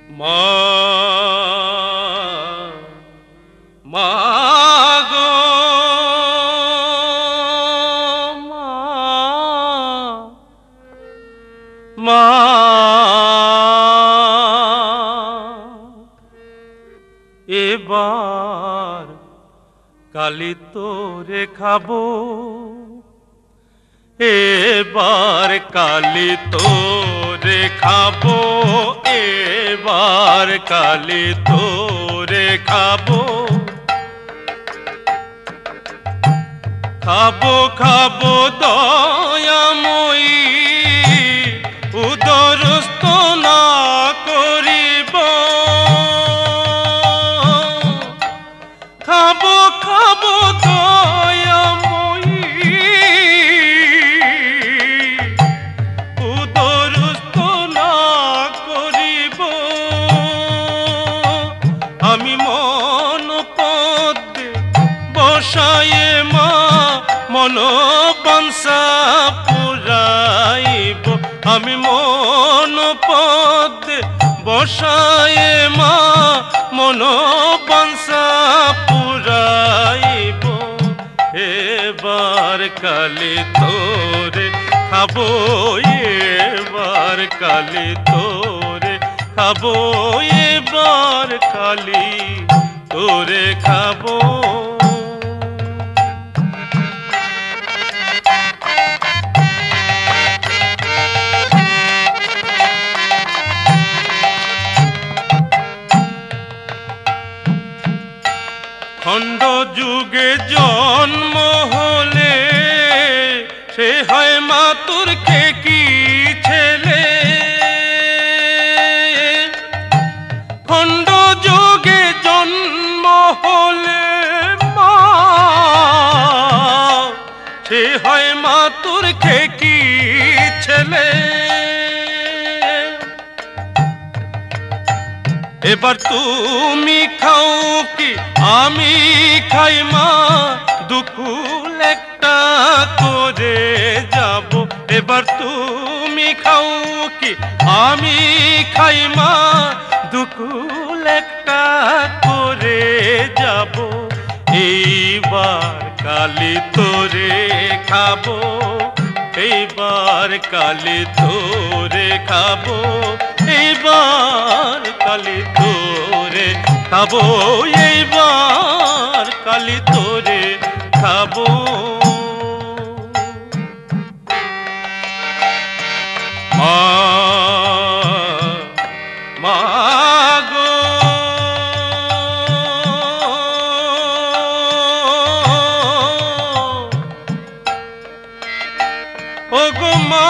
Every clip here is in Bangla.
মা মা গো মা মা এবার কালি তোরে খাবো, এবার কালি তোরে খাবো, এবার কালি তোরে খাবো। খাবো খাবো দয়াময়ী উদরস্থ না করিব, খাবো খাবো দয়াময়ী উদরস্থ না করিব। আমি মন পদ্মে বসায়ে মা মনোবাঞ্ছা পুরাইব, আমি মন পদ্মে বসায়ে মা মনোবাঞ্ছা পুরাইব। এবার কালি তোরে খাবো, এবার কালি তোরে খাবো, এবার কালি তোরে খাবো। খণ্ড যুগে জন্ম হলে সে হয় মাতুর খেকি ছেলে, খণ্ড যুগে জন্ম হলে মা সে হয় মাতুর খেকি ছেলে। এবার তুমি খাও কি আমি খাই মা, দুকুল একটা করে যাব। এবার তুমি খাও কি আমি খাই মা, দুকুল একটা করে যাব। এইবার কালি তোরে খাবো, এইবার কালি তোরে খাবো, এইবার কালি তোরে খাবো, এইবার কালি তোরে খাবো। মা মা গো ও গো মা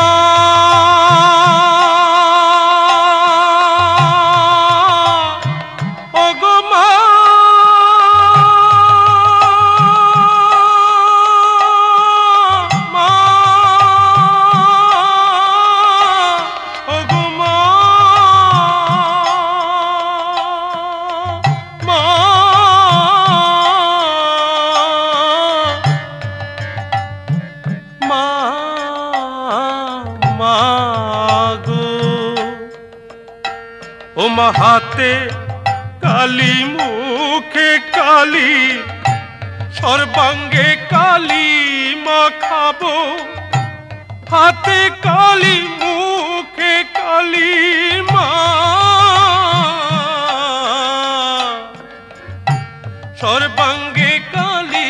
ও মা হাতে কালি মুখে কালি সর্বাঙ্গে কালি মা খাবো, হাতে কালি মুখে কালি মা সর্বাঙ্গে কালি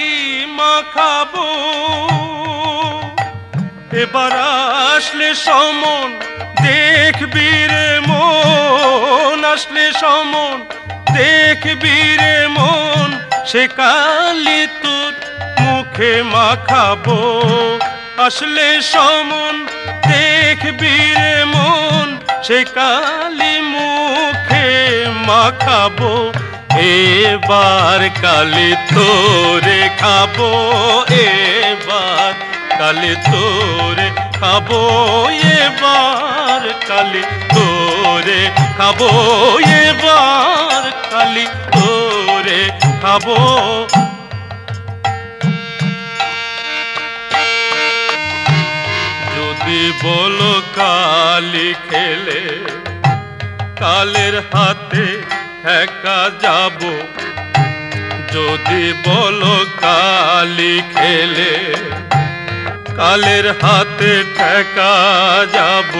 মা খাবো। এবার আসলে সমন দেখবি রে মন, আসলে সমন দেখবি রে মন, সে কালি তোর মুখে মাখাবো। আসলে সমন দেখবি রে মন, সে কালি মুখে মাখাবো। এবার কালি তোরে খাবো, এবার কালি তোরে খাবো, এবার কালি তোরে খাবো, এবার কালি তোরে খাবো। যদি বলো কালি খেলে কালের হাতে একা যাব যদি বলো কালি খেলে কালের হাতে ঠেকা যাব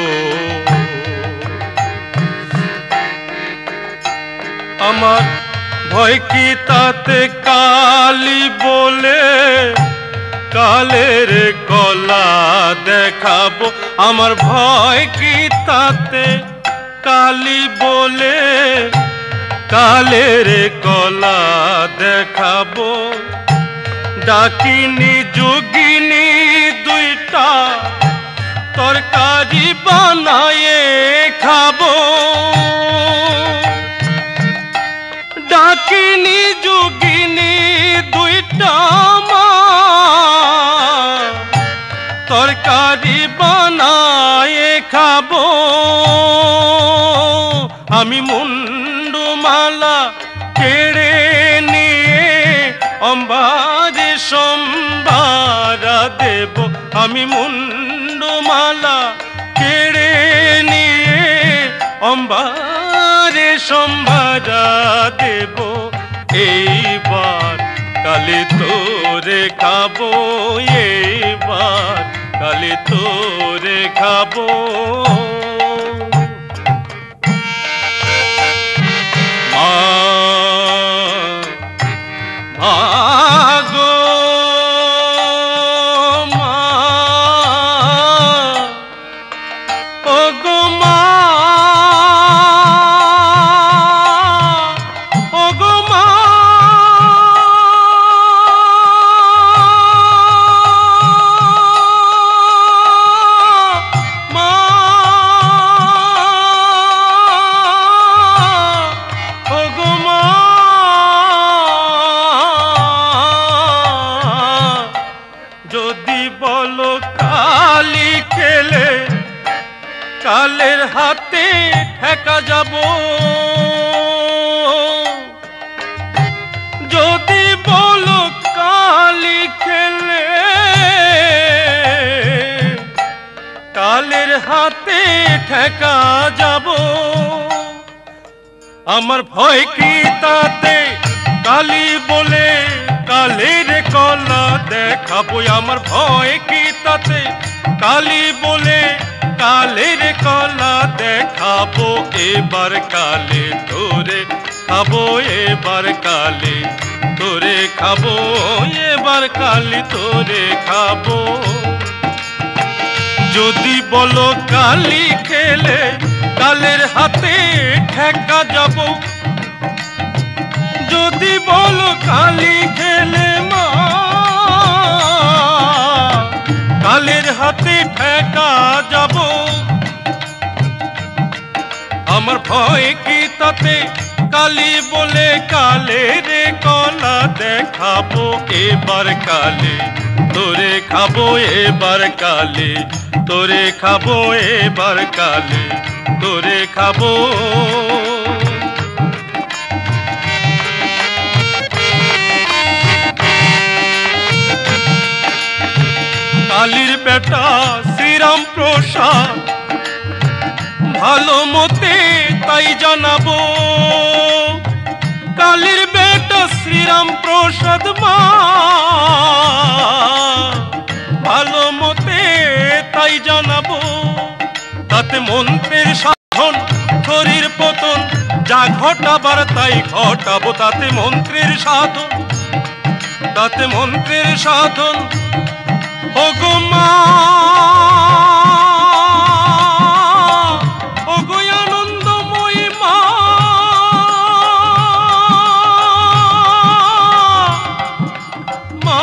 আমার ভয় কি তাতে কালি বলে কালের কলা দেখাবো আমার ভয় কি তাতে কালি বলে কালের কলা দেখাবো ডাকিনি যোগিনী দুইটা তরকারি বানায়ে খাবো ডাকিনি যোগিনী দুইটা মা তরকারি বানায়ে খাবো আমি মুন্ডমালা কেড়ে নিয়ে অম্বারে সম্বারা দেব আমি মুন্ডমালা কেড়ে নিয়ে অম্বারে সম্বারা দেব এইবার কালে তোরে খাবো এইবার কালে তোরে খাবো ভাগো মা ও গো মা ও গো মা মা ও গো মা যদি বলো কালি খেলে কালের হাতে ঠেকা যাব যদি বলো কালি খেলে কালের হাতে ঠেকা যাব আমার ভয় কি তাতে কালি বলে কালের কলা দেখাবো আমার ভয় কি তাতে কালি বলে কালের কলা দেখাবো এবার কালে তোরে খাবো এবার কালে তোরে খাবো এবার কালি তোরে খাবো যদি বলো কালি খেলে কালের হাতে ঠেকা যাব যদি বলো কালি খেলে মা কালের হাতে ঠেকা যাব আমার ভয় কি তাতে কালি বলে কালের কলা দেখাবো এবার কালে তোরে খাবো এবার কালে তোরে খাবো এবার কালে তোরে খাবো কালীর বেটা শ্রীরাম প্রসাদ ভালো মতে তাই জানাবো কালীর বেটা শ্রীরাম প্রসাদ মা ভালো মতে তাই জানাবো তাতে মন্ত্রের সাধন শরীর পতন যা ঘটাবার তাই ঘটাবো তাতে মন্ত্রের সাধন ও গো মা ও গো আনন্দময়ী মা মা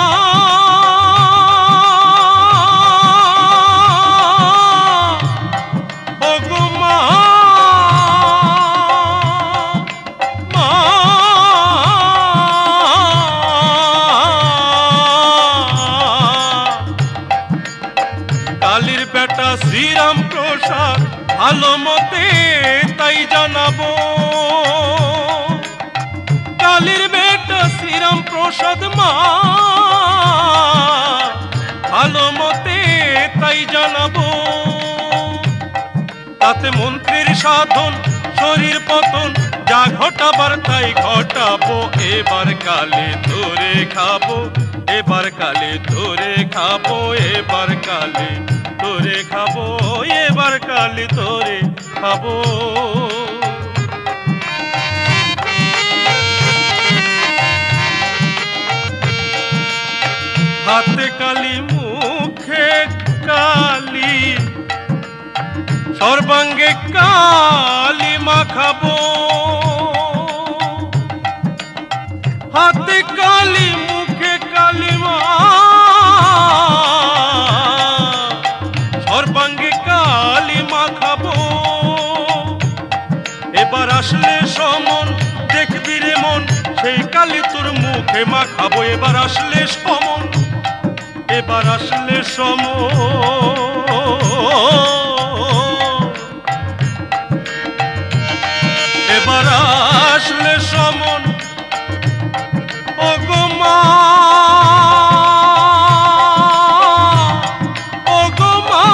ও গো মা মা কালীর বেটা শ্রীরাম প্রসাদ ভালো মতে তাই জানাবো কালীর বেটা শ্রীরাম প্রসাদ মা ভালো মতে তাই জানাবো তাতে মন্ত্রের সাধন শরীর পতন যা ঘটাবার তাই ঘটাবো, এবার কালে ধরে খাবো, এবার কালে ধরে খাবো, এবার কালে ধরে খাবো, এবার কালে ধরে খাবো। হাতে কালি মুখে কালি সর্বাঙ্গে কালি মাখাবো, হাতে কালি মুখে কালি মা সর্বাঙ্গে কালি মাখাবো। এবার আসলে সমন দেখবি রে মন, সেই কালি তোর মুখে মাখাবো। এবার আসলে সমন, এবার আসলে সমন, এবার আসলে সমন, ওগো মা, ওগো মা,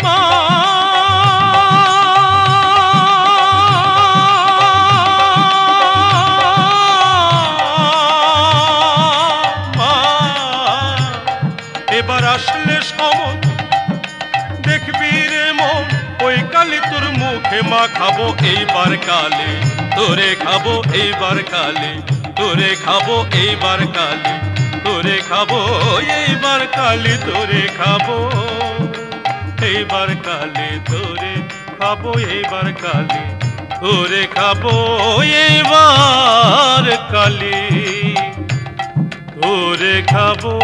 মা, এবার আসলে সমন দেখবি রে মন, ওই কালি তোর মুখে মাখাবো। এইবার কালে তোরে খাবো, এইবার কালে তোরে খাবো, এইবার কালে তোরে খাবো, এইবার কালে তোরে খাবো, এইবার কালে তোরে খাবো, এইবার কালে তোরে খাবো, এইবার কালে তোরে খাবো।